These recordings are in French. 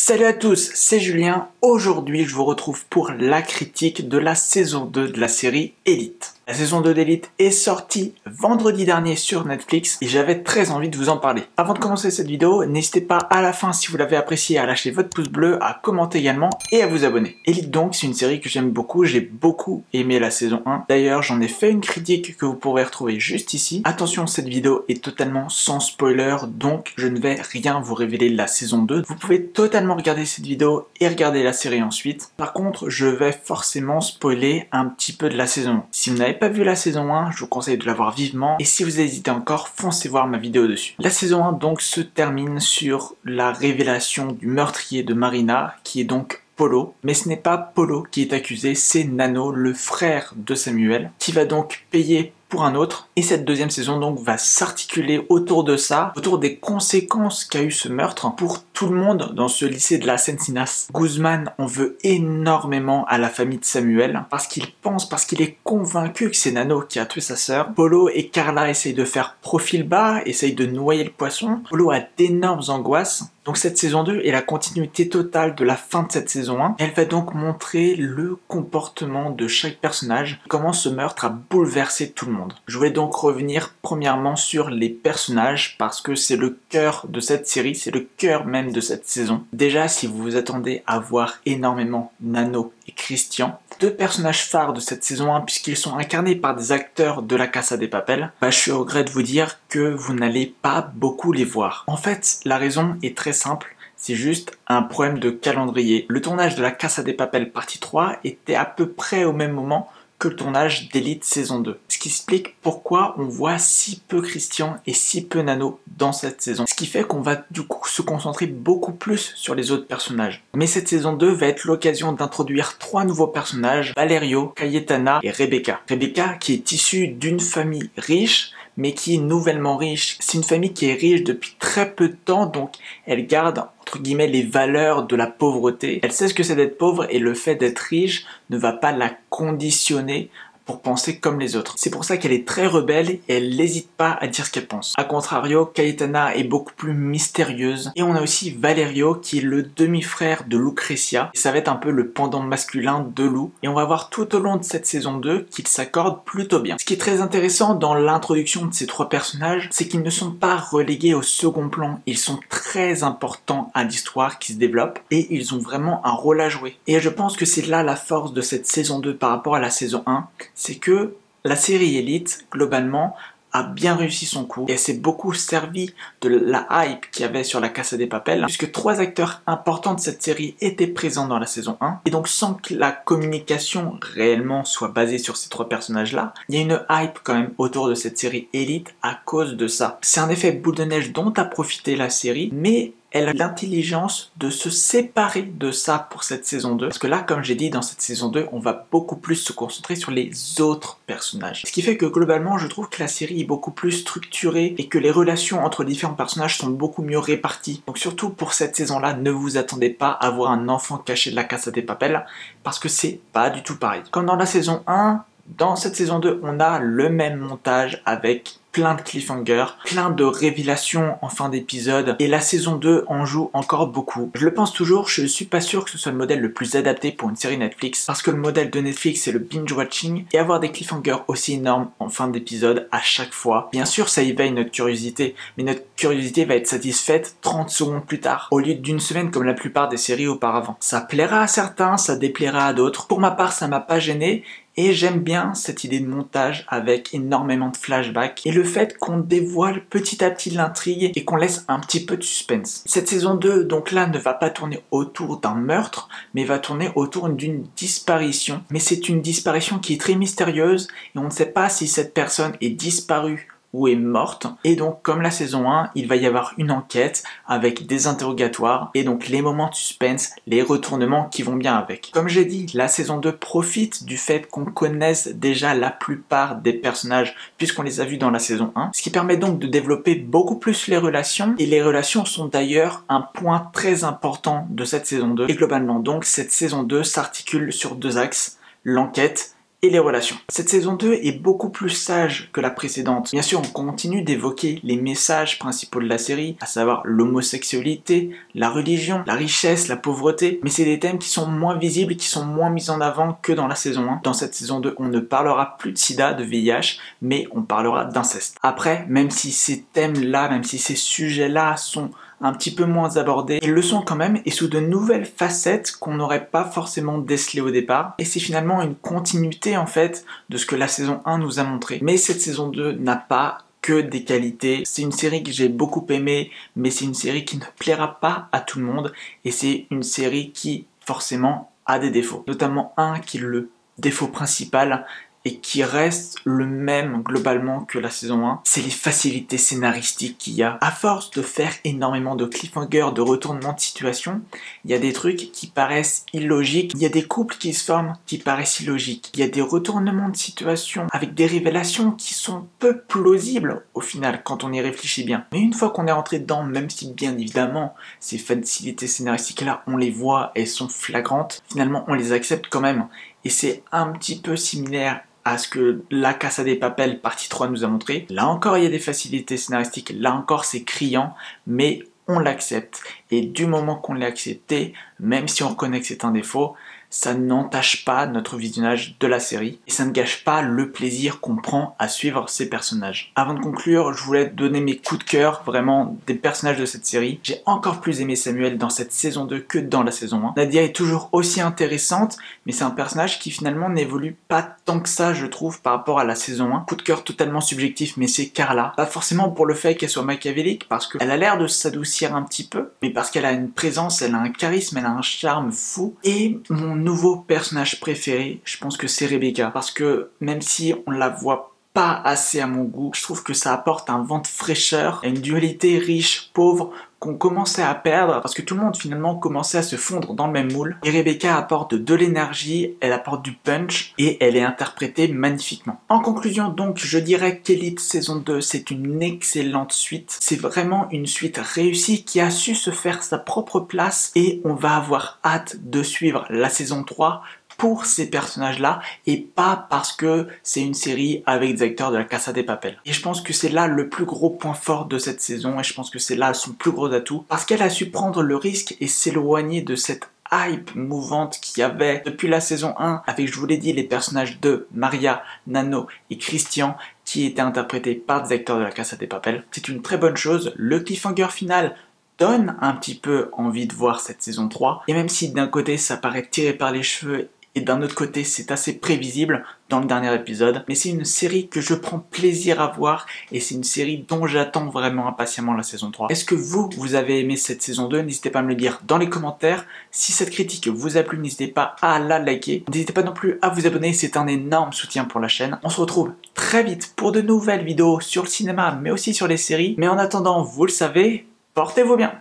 Salut à tous, c'est Julien. Aujourd'hui, je vous retrouve pour la critique de la saison 2 de la série Elite. La saison 2 d'Elite est sortie vendredi dernier sur Netflix et j'avais très envie de vous en parler. Avant de commencer cette vidéo, n'hésitez pas à la fin, si vous l'avez appréciée, à lâcher votre pouce bleu, à commenter également et à vous abonner. Elite donc, c'est une série que j'aime beaucoup, j'ai beaucoup aimé la saison 1. D'ailleurs, j'en ai fait une critique que vous pourrez retrouver juste ici. Attention, cette vidéo est totalement sans spoiler, donc je ne vais rien vous révéler de la saison 2. Vous pouvez totalement regarder cette vidéo et regarder la série ensuite. Par contre, je vais forcément spoiler un petit peu de la saison 1. Si vous n'avez pas vu la saison 1, je vous conseille de la voir vivement. Et si vous hésitez encore, foncez voir ma vidéo dessus. La saison 1 donc se termine sur la révélation du meurtrier de Marina, qui est donc Polo. Mais ce n'est pas Polo qui est accusé, c'est Nano, le frère de Samuel, qui va donc payer pour un autre. Et cette deuxième saison donc va s'articuler autour de ça, autour des conséquences qu'a eu ce meurtre pour tout le monde dans ce lycée de las Encinas. Guzman en veut énormément à la famille de Samuel parce qu'il est convaincu que c'est Nano qui a tué sa sœur. Polo et Carla essayent de faire profil bas, essayent de noyer le poisson. Polo a d'énormes angoisses. Donc cette saison 2 est la continuité totale de la fin de cette saison 1. Elle va donc montrer le comportement de chaque personnage, comment ce meurtre a bouleversé tout le monde. Je voulais donc revenir premièrement sur les personnages parce que c'est le cœur de cette série, c'est le cœur même de cette saison. Déjà, si vous vous attendez à voir énormément Nano et Christian, deux personnages phares de cette saison 1 puisqu'ils sont incarnés par des acteurs de La Casa de Papel, je suis au regret de vous dire que vous n'allez pas beaucoup les voir. En fait, la raison est très simple, c'est juste un problème de calendrier. Le tournage de La Casa de Papel partie 3 était à peu près au même moment que le tournage d'Elite saison 2. Ce qui explique pourquoi on voit si peu Christian et si peu Nano dans cette saison. Ce qui fait qu'on va du coup se concentrer beaucoup plus sur les autres personnages. Mais cette saison 2 va être l'occasion d'introduire 3 nouveaux personnages, Valerio, Cayetana et Rebecca. Rebecca qui est issue d'une famille riche, mais qui est nouvellement riche. C'est une famille qui est riche depuis très peu de temps, donc elle garde entre guillemets les valeurs de la pauvreté. Elle sait ce que c'est d'être pauvre et le fait d'être riche ne va pas la conditionner pour penser comme les autres. C'est pour ça qu'elle est très rebelle et elle n'hésite pas à dire ce qu'elle pense. A contrario, Cayetana est beaucoup plus mystérieuse. Et on a aussi Valerio qui est le demi-frère de Lucrecia. Et ça va être un peu le pendant masculin de Lou. Et on va voir tout au long de cette saison 2 qu'ils s'accordent plutôt bien. Ce qui est très intéressant dans l'introduction de ces 3 personnages, c'est qu'ils ne sont pas relégués au second plan. Ils sont très importants à l'histoire qui se développe et ils ont vraiment un rôle à jouer. Et je pense que c'est là la force de cette saison 2 par rapport à la saison 1. C'est que la série Elite, globalement, a bien réussi son coup et s'est beaucoup servi de la hype qu'il y avait sur La Casa de Papel puisque 3 acteurs importants de cette série étaient présents dans la saison 1 et donc sans que la communication réellement soit basée sur ces 3 personnages-là, il y a une hype quand même autour de cette série Elite à cause de ça. C'est un effet boule de neige dont a profité la série, mais elle a l'intelligence de se séparer de ça pour cette saison 2. Parce que là, comme j'ai dit, dans cette saison 2, on va beaucoup plus se concentrer sur les autres personnages. Ce qui fait que globalement, je trouve que la série est beaucoup plus structurée et que les relations entre les différents personnages sont beaucoup mieux réparties. Donc surtout pour cette saison-là, ne vous attendez pas à voir un enfant caché de La Casa de Papel parce que c'est pas du tout pareil. Comme dans la saison 1, dans cette saison 2, on a le même montage avec plein de cliffhangers, plein de révélations en fin d'épisode, et la saison 2 en joue encore beaucoup. Je le pense toujours, je suis pas sûr que ce soit le modèle le plus adapté pour une série Netflix, parce que le modèle de Netflix c'est le binge-watching, et avoir des cliffhangers aussi énormes en fin d'épisode à chaque fois. Bien sûr, ça éveille notre curiosité, mais notre curiosité va être satisfaite 30 secondes plus tard, au lieu d'une semaine comme la plupart des séries auparavant. Ça plaira à certains, ça déplaira à d'autres. Pour ma part, ça m'a pas gêné, et j'aime bien cette idée de montage avec énormément de flashbacks et le fait qu'on dévoile petit à petit l'intrigue et qu'on laisse un petit peu de suspense. Cette saison 2, donc là, ne va pas tourner autour d'un meurtre, mais va tourner autour d'une disparition. Mais c'est une disparition qui est très mystérieuse et on ne sait pas si cette personne est disparue ou est morte. Et donc, comme la saison 1, il va y avoir une enquête avec des interrogatoires et donc les moments de suspense, les retournements qui vont bien avec. Comme j'ai dit, la saison 2 profite du fait qu'on connaisse déjà la plupart des personnages puisqu'on les a vus dans la saison 1, ce qui permet donc de développer beaucoup plus les relations et les relations sont d'ailleurs un point très important de cette saison 2 et globalement donc cette saison 2 s'articule sur 2 axes, l'enquête et les relations. Cette saison 2 est beaucoup plus sage que la précédente. Bien sûr, on continue d'évoquer les messages principaux de la série, à savoir l'homosexualité, la religion, la richesse, la pauvreté, mais c'est des thèmes qui sont moins visibles et qui sont moins mis en avant que dans la saison 1. Dans cette saison 2, on ne parlera plus de sida, de VIH, mais on parlera d'inceste. Après, même si ces thèmes-là, même si ces sujets-là sont un petit peu moins abordés, ils le sont quand même et sous de nouvelles facettes qu'on n'aurait pas forcément décelées au départ. Et c'est finalement une continuité en fait de ce que la saison 1 nous a montré. Mais cette saison 2 n'a pas que des qualités. C'est une série que j'ai beaucoup aimée, mais c'est une série qui ne plaira pas à tout le monde et c'est une série qui forcément a des défauts. Notamment un qui est le défaut principal et qui reste le même globalement que la saison 1, c'est les facilités scénaristiques qu'il y a. À force de faire énormément de cliffhangers, de retournements de situation, il y a des trucs qui paraissent illogiques, il y a des couples qui se forment qui paraissent illogiques, il y a des retournements de situation avec des révélations qui sont peu plausibles au final quand on y réfléchit bien. Mais une fois qu'on est rentré dedans, même si bien évidemment ces facilités scénaristiques-là, on les voit, elles sont flagrantes, finalement on les accepte quand même. Et c'est un petit peu similaire à ce que La Casa de Papel partie 3 nous a montré. Là encore, il y a des facilités scénaristiques, là encore, c'est criant, mais on l'accepte. Et du moment qu'on l'a accepté, même si on reconnaît que c'est un défaut, ça n'entache pas notre visionnage de la série et ça ne gâche pas le plaisir qu'on prend à suivre ces personnages. Avant de conclure, je voulais donner mes coups de cœur vraiment des personnages de cette série. J'ai encore plus aimé Samuel dans cette saison 2 que dans la saison 1. Nadia est toujours aussi intéressante, mais c'est un personnage qui finalement n'évolue pas tant que ça, je trouve, par rapport à la saison 1. Coup de cœur totalement subjectif, mais c'est Carla. Pas forcément pour le fait qu'elle soit machiavélique, parce qu'elle a l'air de s'adoucir un petit peu, mais parce qu'elle a une présence, elle a un charisme, elle a un charme fou. Et mon nouveau personnage préféré, je pense que c'est Rebecca, parce que même si on la voit pas assez à mon goût, je trouve que ça apporte un vent de fraîcheur, une dualité riche-pauvre qu'on commençait à perdre, parce que tout le monde finalement commençait à se fondre dans le même moule. Et Rebecca apporte de l'énergie, elle apporte du punch, et elle est interprétée magnifiquement. En conclusion donc, je dirais qu'Elite saison 2, c'est une excellente suite. C'est vraiment une suite réussie qui a su se faire sa propre place, et on va avoir hâte de suivre la saison 3 pour ces personnages-là et pas parce que c'est une série avec des acteurs de La Casa de Papel. Et je pense que c'est là le plus gros point fort de cette saison et je pense que c'est là son plus gros atout parce qu'elle a su prendre le risque et s'éloigner de cette hype mouvante qu'il y avait depuis la saison 1 avec, je vous l'ai dit, les personnages de Maria, Nano et Christian qui étaient interprétés par des acteurs de La Casa de Papel. C'est une très bonne chose. Le cliffhanger final donne un petit peu envie de voir cette saison 3 et même si d'un côté ça paraît tiré par les cheveux et d'un autre côté c'est assez prévisible dans le dernier épisode, mais c'est une série que je prends plaisir à voir et c'est une série dont j'attends vraiment impatiemment la saison 3. Est-ce que vous avez aimé cette saison 2? N'hésitez pas à me le dire dans les commentaires. Si cette critique vous a plu, n'hésitez pas à la liker. N'hésitez pas non plus à vous abonner, c'est un énorme soutien pour la chaîne. On se retrouve très vite pour de nouvelles vidéos sur le cinéma mais aussi sur les séries. Mais en attendant, vous le savez, portez-vous bien.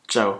Ciao.